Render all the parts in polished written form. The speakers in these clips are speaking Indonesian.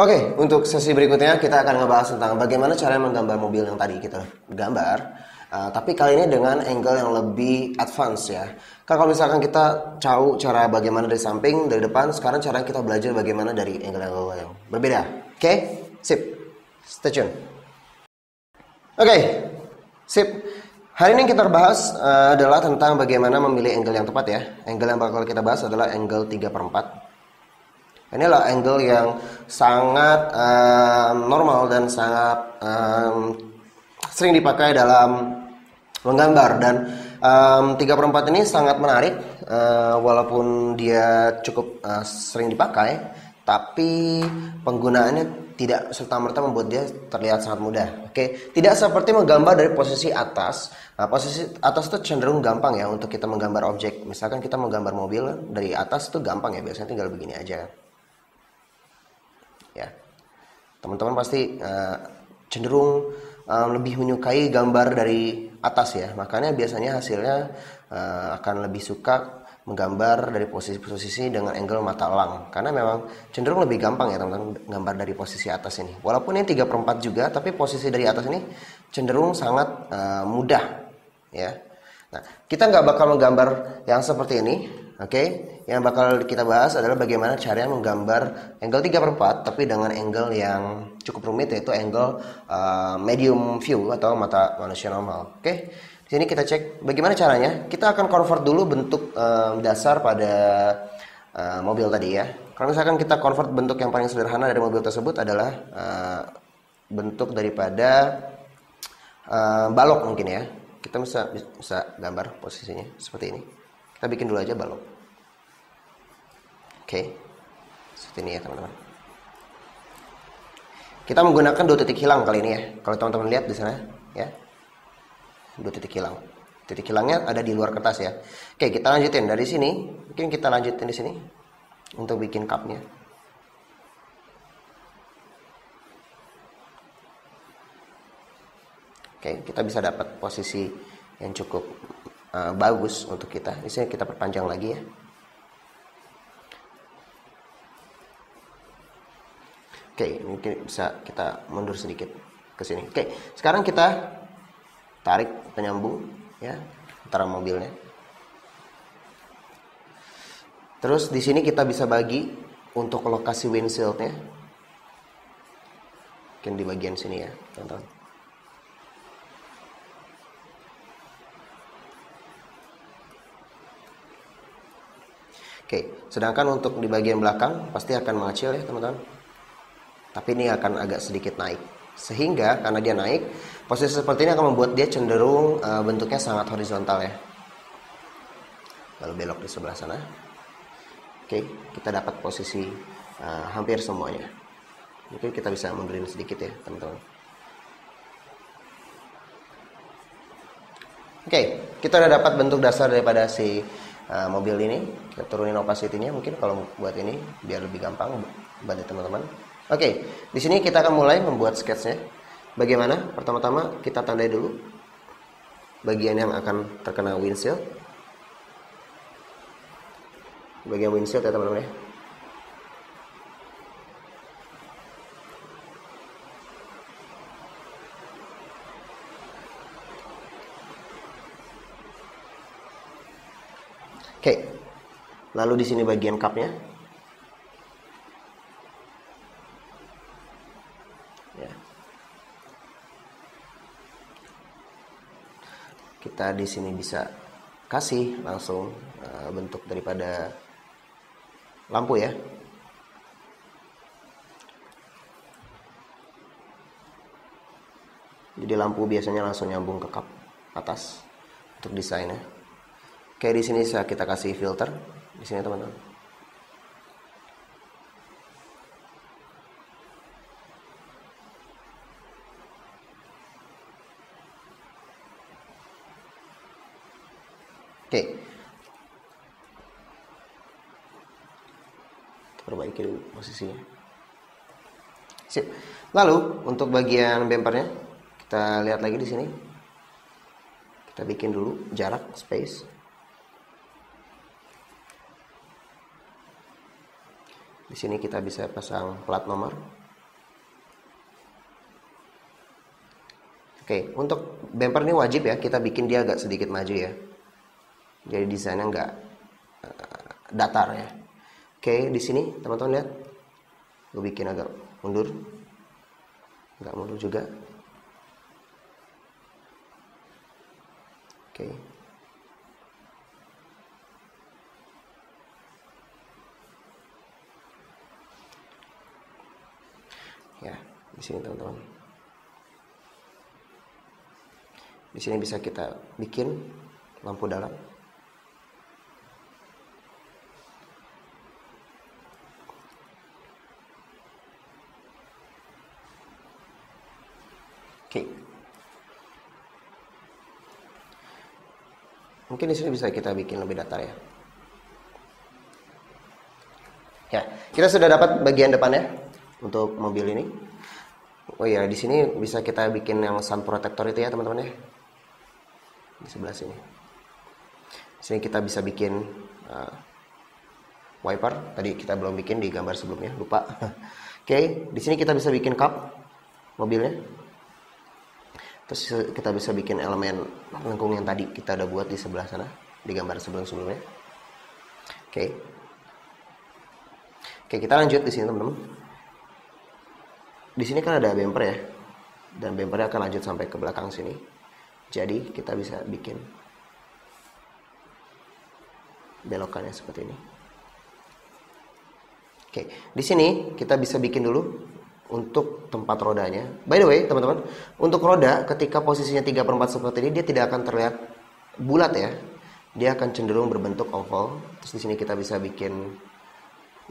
Oke, untuk sesi berikutnya kita akan ngebahas tentang bagaimana cara menggambar mobil yang tadi kita gambar. Tapi kali ini dengan angle yang lebih advance ya. Kan kalau misalkan kita tahu cara bagaimana dari samping, dari depan, sekarang cara kita belajar bagaimana dari angle-angle yang berbeda. Oke, sip. Stay tune. Oke, sip. Hari ini kita bahas adalah tentang bagaimana memilih angle yang tepat ya. Angle yang bakal kita bahas adalah angle 3/4. Inilah angle yang sangat normal dan sangat sering dipakai dalam menggambar, dan 3/4 ini sangat menarik walaupun dia cukup sering dipakai, tapi penggunaannya tidak serta-merta membuat dia terlihat sangat mudah. Oke, tidak seperti menggambar dari posisi atas. Nah, posisi atas itu cenderung gampang ya untuk kita menggambar objek. Misalkan kita menggambar mobil dari atas itu gampang ya, biasanya tinggal begini aja. Ya, teman-teman pasti cenderung lebih menyukai gambar dari atas ya, makanya biasanya hasilnya akan lebih suka menggambar dari posisi-posisi dengan angle mata elang, karena memang cenderung lebih gampang ya teman-teman gambar dari posisi atas ini. Walaupun ini 3/4 juga, tapi posisi dari atas ini cenderung sangat mudah ya. Nah, kita nggak bakal menggambar yang seperti ini, oke? Yang bakal kita bahas adalah bagaimana caranya menggambar angle 3/4, tapi dengan angle yang cukup rumit, yaitu angle medium view atau mata manusia normal, oke? Di sini kita cek bagaimana caranya. Kita akan convert dulu bentuk dasar pada mobil tadi ya. Kalau misalkan kita convert bentuk yang paling sederhana dari mobil tersebut adalah bentuk daripada balok mungkin ya. Kita bisa gambar posisinya seperti ini. Kita bikin dulu aja balok. Oke, seperti ini ya teman-teman. Kita menggunakan 2 titik hilang kali ini ya. Kalau teman-teman lihat di sana ya, 2 titik hilang. Titik hilangnya ada di luar kertas ya. Oke, kita lanjutin dari sini. Mungkin kita lanjutin di sini untuk bikin cupnya. Oke, kita bisa dapat posisi yang cukup bagus untuk kita. Di sini kita perpanjang lagi ya. Oke, mungkin bisa kita mundur sedikit ke sini. Oke, sekarang kita tarik penyambung ya antara mobilnya. Terus di sini kita bisa bagi untuk lokasi windshieldnya. Mungkin di bagian sini ya, teman-teman. Oke, sedangkan untuk di bagian belakang pasti akan mengecil ya teman-teman. Tapi ini akan agak sedikit naik. Sehingga karena dia naik, posisi seperti ini akan membuat dia cenderung bentuknya sangat horizontal ya. Lalu belok di sebelah sana. Oke, kita dapat posisi hampir semuanya. Mungkin kita bisa mundurin sedikit ya teman-teman. Oke, kita udah dapat bentuk dasar daripada si mobil ini. Kita turunin opacity-nya mungkin kalau buat ini biar lebih gampang bantu teman-teman. Oke, di sini kita akan mulai membuat sketsnya. Bagaimana? Pertama-tama kita tandai dulu bagian yang akan terkena windshield. Bagian windshield ya teman-teman ya. Oke, lalu di sini bagian cupnya. Ya. Kita di sini bisa kasih langsung bentuk daripada lampu ya. Jadi lampu biasanya langsung nyambung ke cup atas untuk desainnya. Oke, di sini bisa kita kasih filter di sini teman-teman. Oke, kita perbaiki dulu posisinya. Sip. Lalu untuk bagian bumpernya kita lihat lagi di sini. Kita bikin dulu jarak space. Di sini kita bisa pasang plat nomor Oke, untuk bumper ini wajib ya kita bikin dia agak sedikit maju ya. Jadi desainnya nggak datar ya. Oke, di sini teman-teman lihat, gue bikin agak mundur, nggak mundur juga. Oke. Ya, di sini teman-teman. Di sini bisa kita bikin lampu dalam. Oke. Mungkin di sini bisa kita bikin lebih datar ya. Ya, kita sudah dapat bagian depannya untuk mobil ini. Oh ya, di sini bisa kita bikin yang sun protector itu ya teman-teman ya. Di sebelah sini. Di sini kita bisa bikin wiper. Tadi kita belum bikin di gambar sebelumnya, lupa. Oke, di sini kita bisa bikin kap mobilnya. Terus kita bisa bikin elemen lengkung yang tadi kita udah buat di sebelah sana di gambar sebelum-sebelumnya. Oke. Oke, kita lanjut di sini teman-teman. Di sini kan ada bumper ya. Dan bumpernya akan lanjut sampai ke belakang sini. Jadi kita bisa bikin belokannya seperti ini. Oke, di sini kita bisa bikin dulu untuk tempat rodanya. By the way, teman-teman, untuk roda ketika posisinya 3/4 seperti ini dia tidak akan terlihat bulat ya. Dia akan cenderung berbentuk oval. Terus di sini kita bisa bikin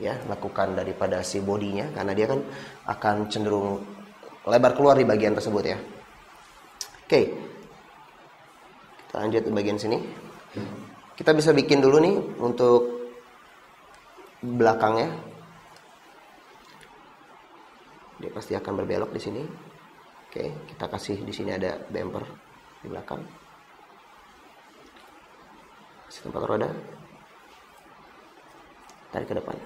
ya, lakukan daripada si bodinya karena dia kan akan cenderung lebar keluar di bagian tersebut ya. Oke. Kita lanjut di bagian sini. Kita bisa bikin dulu nih untuk belakangnya. Dia pasti akan berbelok di sini. Oke, kita kasih di sini ada bumper di belakang. Kasih tempat roda. Tarik ke depan.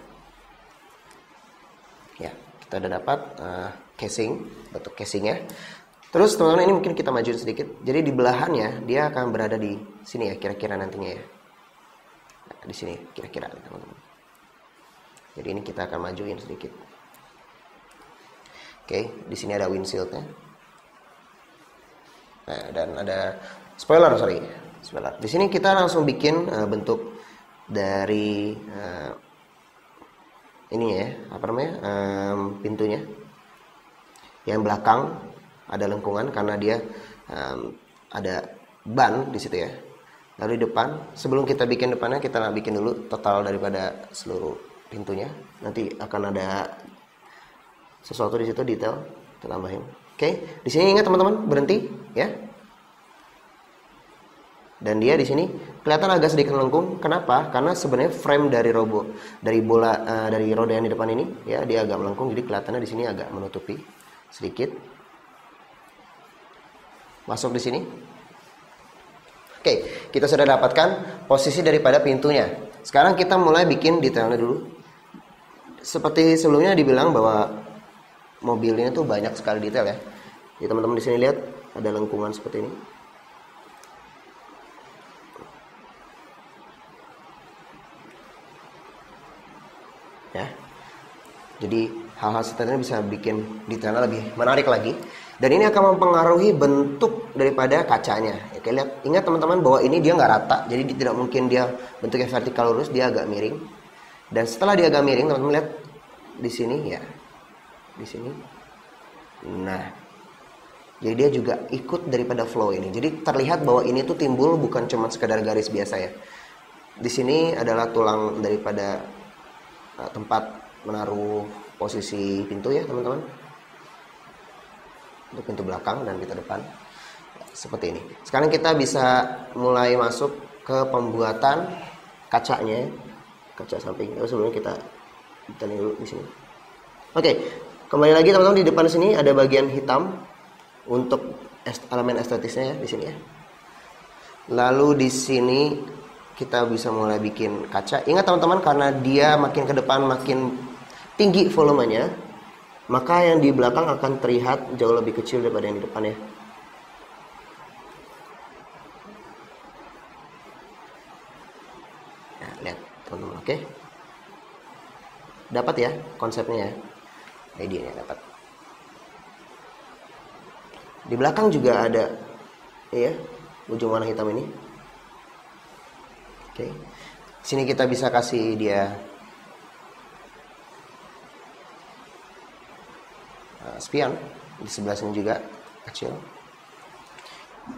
Ya, kita udah dapat casing, bentuk casingnya. Terus teman-teman ini mungkin kita majuin sedikit. Jadi di belahannya dia akan berada di sini ya, kira-kira nantinya ya. Nah, di sini kira-kira teman-teman. Jadi ini kita akan majuin sedikit. Oke, di sini ada windshieldnya. Nah, dan ada spoiler. Di sini kita langsung bikin bentuk dari ini ya, apa namanya, pintunya. Yang belakang ada lengkungan karena dia ada ban di situ ya. Lalu di depan, sebelum kita bikin depannya, kita bikin dulu total daripada seluruh pintunya. Nanti akan ada sesuatu di situ detail kita tambahin. Oke, di sini ingat teman-teman berhenti ya. Dan dia di sini kelihatan agak sedikit lengkung. Kenapa? Karena sebenarnya frame dari dari roda yang di depan ini ya dia agak melengkung. Jadi kelihatannya di sini agak menutupi sedikit. Masuk di sini. Oke, kita sudah dapatkan posisi daripada pintunya. Sekarang kita mulai bikin detailnya dulu. Seperti sebelumnya dibilang bahwa mobil ini tuh banyak sekali detail ya. Jadi teman-teman di sini lihat ada lengkungan seperti ini. Ya. Jadi hal-hal seperti ini bisa bikin detailnya lebih menarik lagi. Dan ini akan mempengaruhi bentuk daripada kacanya. Oke, lihat, ingat teman-teman bahwa ini dia nggak rata. Jadi tidak mungkin dia bentuknya vertikal lurus, dia agak miring. Dan setelah dia agak miring, teman-teman lihat di sini ya. Di sini. Nah, jadi dia juga ikut daripada flow ini. Jadi terlihat bahwa ini tuh timbul bukan cuma sekedar garis biasa ya. Di sini adalah tulang daripada tempat menaruh posisi pintu ya teman-teman. Untuk pintu belakang dan pintu depan. Seperti ini. Sekarang kita bisa mulai masuk ke pembuatan kacanya. Kaca samping. Sebelumnya kita detailin dulu di sini. Oke. Kembali lagi teman-teman, di depan sini ada bagian hitam untuk elemen estetisnya ya, di sini ya. Lalu di sini kita bisa mulai bikin kaca. Ingat teman-teman, karena dia makin ke depan makin tinggi volumenya, maka yang di belakang akan terlihat jauh lebih kecil daripada yang di depan ya. Oke. Dapat ya konsepnya ya. Idenya dapat. Di belakang juga ada ya, ujung warna hitam ini. Oke. Sini kita bisa kasih dia spion. Di sebelah sini juga kecil.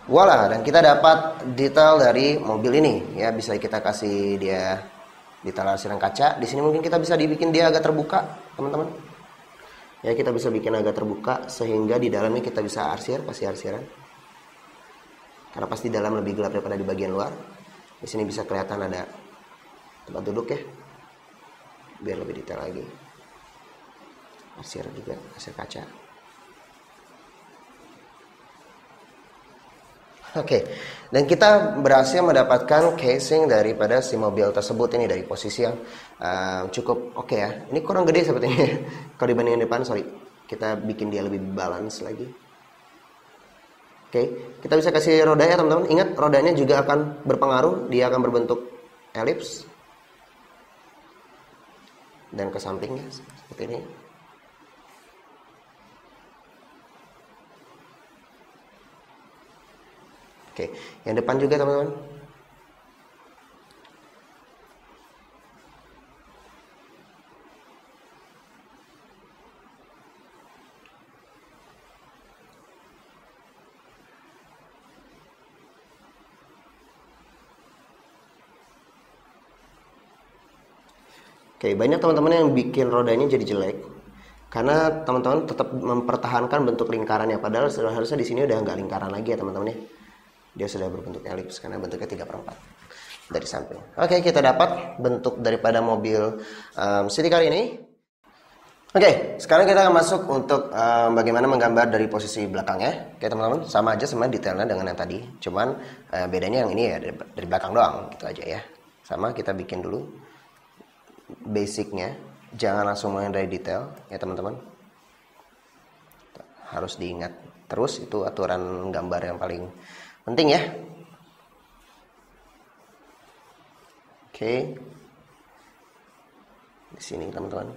Voila, dan kita dapat detail dari mobil ini ya. Bisa kita kasih dia detail arsiran kaca. Di sini mungkin kita bisa dibikin dia agak terbuka, teman-teman. Ya, kita bisa bikin agak terbuka sehingga di dalamnya kita bisa kasih arsiran. Karena pasti dalam lebih gelap daripada di bagian luar. Di sini bisa kelihatan ada tempat duduk ya. Biar lebih detail lagi. Arsir juga, arsir kaca. Oke, dan kita berhasil mendapatkan casing daripada si mobil tersebut ini dari posisi yang cukup oke ya. Ini kurang gede sepertinya. Kalau dibandingin depan, sorry, kita bikin dia lebih balance lagi. Oke, kita bisa kasih roda ya teman-teman. Ingat, rodanya juga akan berpengaruh. Dia akan berbentuk elips dan ke sampingnya seperti ini. Oke, yang depan juga teman-teman. Oke, banyak teman-teman yang bikin rodanya jadi jelek karena teman-teman tetap mempertahankan bentuk lingkarannya, padahal harusnya di sini udah nggak lingkaran lagi ya teman-teman ya. Dia sudah berbentuk elips karena bentuknya 3/4 dari samping. Oke, kita dapat bentuk daripada mobil City Car ini. Oke, sekarang kita akan masuk untuk bagaimana menggambar dari posisi belakangnya. Oke teman-teman, sama aja sama detailnya dengan yang tadi. Cuman bedanya yang ini ya dari belakang doang, gitu aja ya. Sama, kita bikin dulu basicnya. Jangan langsung main dari detail ya teman-teman. Harus diingat terus, itu aturan gambar yang paling penting ya. Oke. Di sini teman-teman.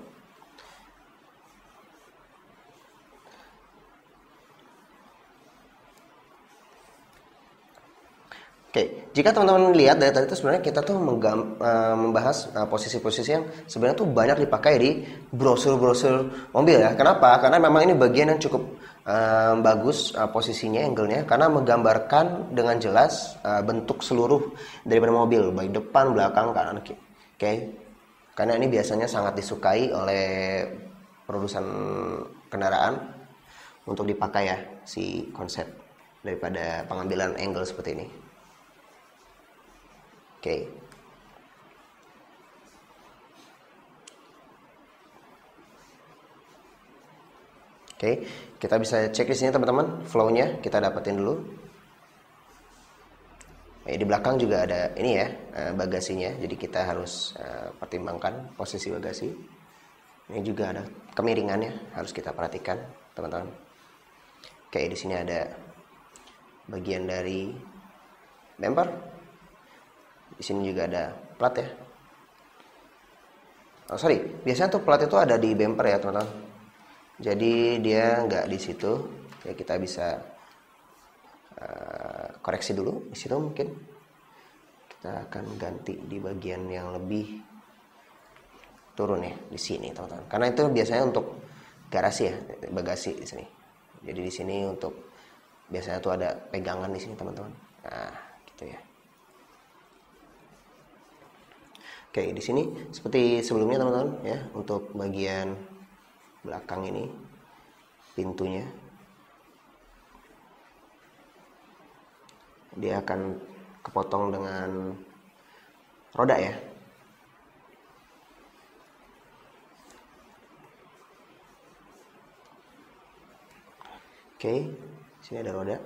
Oke, jika teman-teman lihat dari tadi itu sebenarnya kita tuh membahas posisi-posisi yang sebenarnya tuh banyak dipakai di brosur-brosur mobil ya. Kenapa? Karena memang ini bagian yang cukup bagus posisinya, angle-nya, karena menggambarkan dengan jelas bentuk seluruh daripada mobil, baik depan, belakang, kanan, kiri. Oke, karena ini biasanya sangat disukai oleh produsen kendaraan untuk dipakai ya si konsep daripada pengambilan angle seperti ini. Oke. Oke, kita bisa cek di sini teman-teman, flow-nya kita dapetin dulu. Di belakang juga ada ini ya, bagasinya. Jadi kita harus pertimbangkan posisi bagasi. Ini juga ada kemiringannya, harus kita perhatikan, teman-teman. Oke, di sini ada bagian dari bumper. Di sini juga ada plat ya. Oh sorry, biasanya tuh plat itu ada di bumper ya teman-teman. Jadi dia nggak di situ. Ya kita bisa koreksi dulu di situ mungkin. Kita akan ganti di bagian yang lebih turun ya di sini teman-teman. Karena itu biasanya untuk garasi ya, bagasi di sini. Jadi di sini untuk biasanya tuh ada pegangan di sini teman-teman. Nah, gitu ya. Oke, di sini seperti sebelumnya teman-teman ya, untuk bagian belakang ini pintunya dia akan kepotong dengan roda ya. Oke, sini ada roda.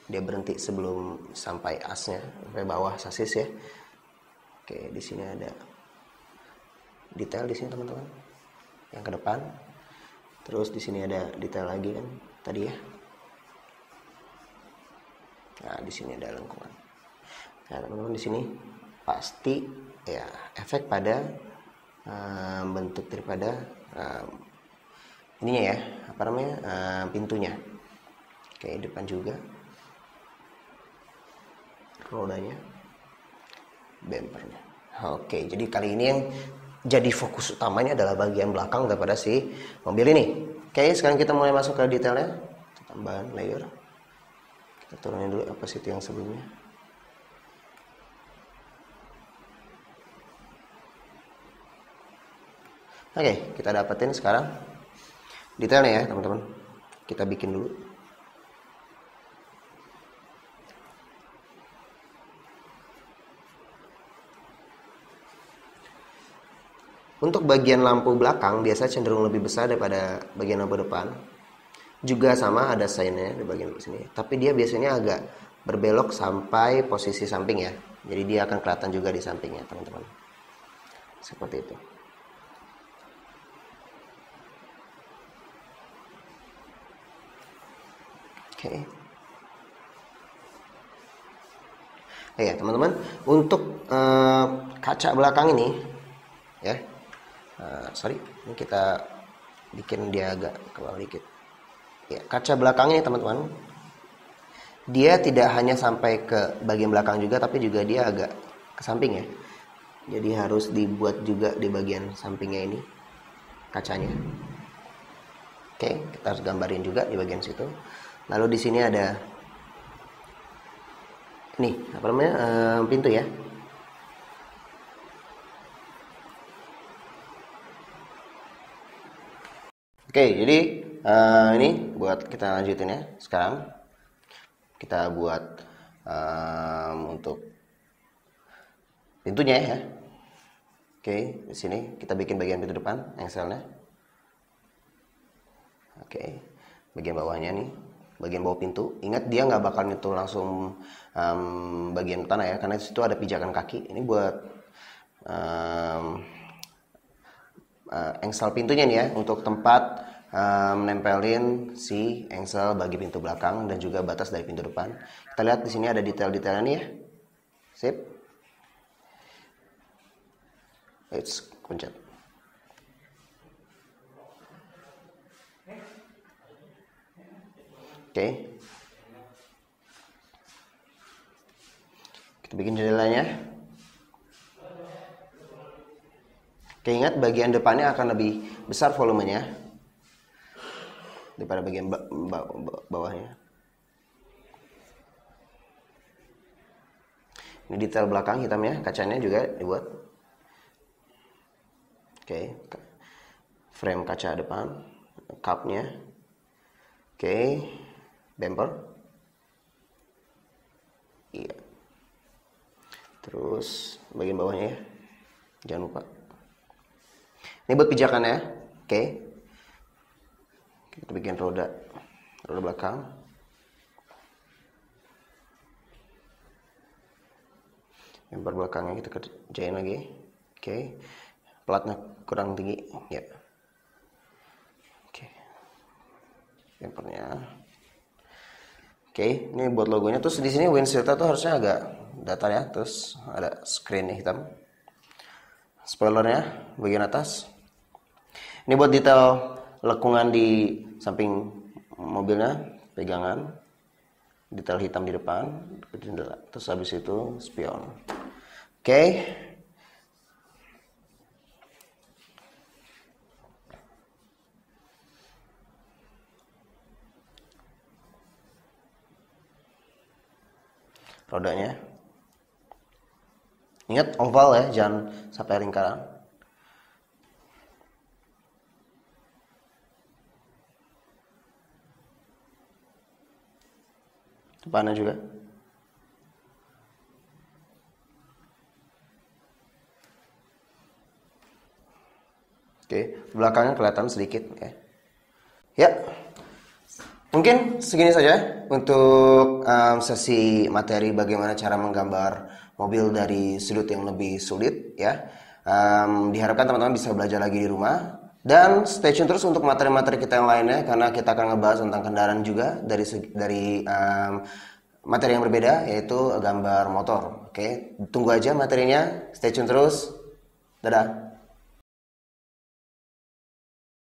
Dia berhenti sebelum sampai asnya, sampai bawah sasis ya. Oke, di sini ada detail di sini teman-teman. Yang ke depan. Terus di sini ada detail lagi kan tadi ya. Nah, di sini ada lengkungan. Nah, teman-teman di sini pasti ya efek pada bentuk daripada ininya ya, apa namanya, pintunya. Oke, depan juga, rodanya, bumpernya. Oke, jadi kali ini yang jadi fokus utamanya adalah bagian belakang daripada si mobil ini. Oke, sekarang kita mulai masuk ke detailnya. Tambahan layer. Kita turunin dulu opacity yang sebelumnya. Oke, kita dapetin sekarang detailnya ya teman-teman. Kita bikin dulu. Untuk bagian lampu belakang biasa cenderung lebih besar daripada bagian lampu depan. Juga sama ada sign-nya di bagian sini. Tapi dia biasanya agak berbelok sampai posisi samping ya. Jadi dia akan kelihatan juga di sampingnya teman-teman. Seperti itu. Oke. Ya teman-teman, untuk kaca belakang ini ya. Sorry, ini kita bikin dia agak ke bawah dikit. Ya, kaca belakangnya teman-teman, dia tidak hanya sampai ke bagian belakang juga, tapi juga dia agak ke samping ya. Jadi harus dibuat juga di bagian sampingnya ini kacanya. Oke, kita harus gambarin juga di bagian situ. Lalu di sini ada nih apa namanya, pintu ya. Oke, jadi ini buat kita lanjutin ya. Sekarang kita buat untuk pintunya ya. Oke, di sini kita bikin bagian pintu depan, engselnya. Oke, bagian bawahnya nih, bagian bawah pintu. Ingat dia nggak bakal nyentuh langsung bagian tanah ya, karena di situ ada pijakan kaki. Ini buat engsel pintunya nih ya, untuk tempat menempelin si engsel bagi pintu belakang dan juga batas dari pintu depan. Kita lihat di sini ada detail-detailnya nih ya. Sip. Let's pencet. Oke. Kita bikin jendelanya. Oke, ingat bagian depannya akan lebih besar volumenya daripada bagian bawahnya. Ini detail belakang hitamnya, kacanya juga dibuat. Oke, frame kaca depan, cupnya. Oke, bumper. Iya. Terus bagian bawahnya ya, jangan lupa. Ini buat pijakannya, oke. Kita bikin roda belakang. Bumper belakangnya kita kerjain lagi, oke. Platnya kurang tinggi, ya. Oke. Bumpernya. Oke, ini buat logonya. Terus di sini windshieldnya tuh harusnya agak datar ya. Terus ada screen hitam. Spoilernya bagian atas. Ini buat detail lekungan di samping mobilnya, pegangan, detail hitam di depan, jendela. Terus habis itu spion. Oke. Rodanya. Ingat oval ya, jangan sampai lingkaran. Depannya juga. Oke, belakangnya kelihatan sedikit ya. Ya, mungkin segini saja untuk sesi materi bagaimana cara menggambar mobil dari sudut yang lebih sulit ya. Diharapkan teman-teman bisa belajar lagi di rumah. Dan stay tune terus untuk materi-materi kita yang lainnya, karena kita akan ngebahas tentang kendaraan juga dari materi yang berbeda, yaitu gambar motor. Oke, tunggu aja materinya, stay tune terus. Dadah.